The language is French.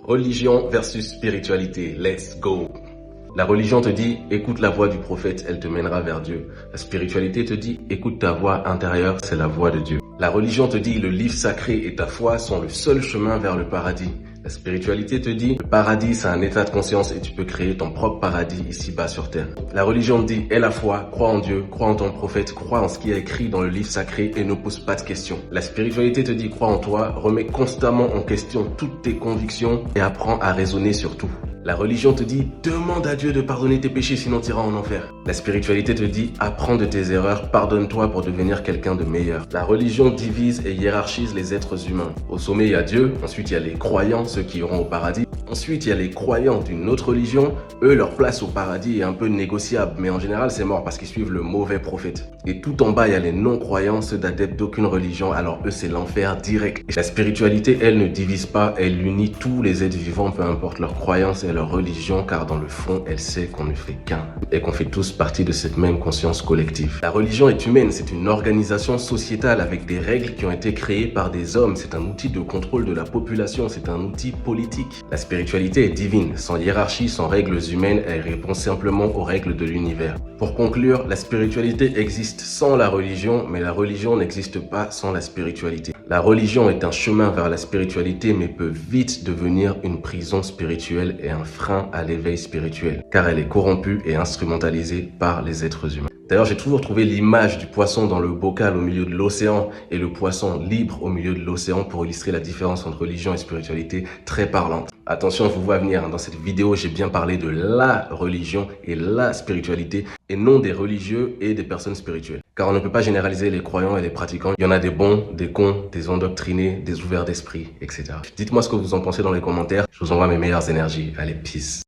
Religion versus spiritualité, let's go. La religion te dit, écoute la voix du prophète, elle te mènera vers Dieu. La spiritualité te dit, écoute ta voix intérieure, c'est la voix de Dieu. La religion te dit, le livre sacré et ta foi sont le seul chemin vers le paradis. La spiritualité te dit, le paradis c'est un état de conscience et tu peux créer ton propre paradis ici-bas sur terre. La religion te dit, aie la foi, crois en Dieu, crois en ton prophète, crois en ce qui est écrit dans le livre sacré et ne pose pas de questions. La spiritualité te dit, crois en toi, remets constamment en question toutes tes convictions et apprends à raisonner sur tout. La religion te dit, demande à Dieu de pardonner tes péchés sinon tu iras en enfer. La spiritualité te dit, apprends de tes erreurs, pardonne-toi pour devenir quelqu'un de meilleur. La religion divise et hiérarchise les êtres humains. Au sommet, il y a Dieu, ensuite il y a les croyants, ceux qui iront au paradis. Ensuite, il y a les croyants d'une autre religion. Eux, leur place au paradis est un peu négociable, mais en général, c'est mort parce qu'ils suivent le mauvais prophète. Et tout en bas, il y a les non-croyants, ceux d'adeptes d'aucune religion. Alors eux, c'est l'enfer direct. Et la spiritualité, elle ne divise pas, elle unit tous les êtres vivants, peu importe leur croyance et leur religion, car dans le fond, elle sait qu'on ne fait qu'un et qu'on fait tous partie de cette même conscience collective. La religion est humaine, c'est une organisation sociétale avec des règles qui ont été créées par des hommes. C'est un outil de contrôle de la population, c'est un outil politique. La spiritualité est divine, sans hiérarchie, sans règles humaines, elle répond simplement aux règles de l'univers. Pour conclure, la spiritualité existe sans la religion, mais la religion n'existe pas sans la spiritualité. La religion est un chemin vers la spiritualité, mais peut vite devenir une prison spirituelle et un frein à l'éveil spirituel, car elle est corrompue et instrumentalisée par les êtres humains. D'ailleurs, j'ai toujours trouvé l'image du poisson dans le bocal au milieu de l'océan et le poisson libre au milieu de l'océan pour illustrer la différence entre religion et spiritualité très parlante. Attention, je vous vois venir, dans cette vidéo, j'ai bien parlé de la religion et la spiritualité et non des religieux et des personnes spirituelles. Car on ne peut pas généraliser les croyants et les pratiquants. Il y en a des bons, des cons, des endoctrinés, des ouverts d'esprit, etc. Dites-moi ce que vous en pensez dans les commentaires. Je vous envoie mes meilleures énergies. Allez, peace.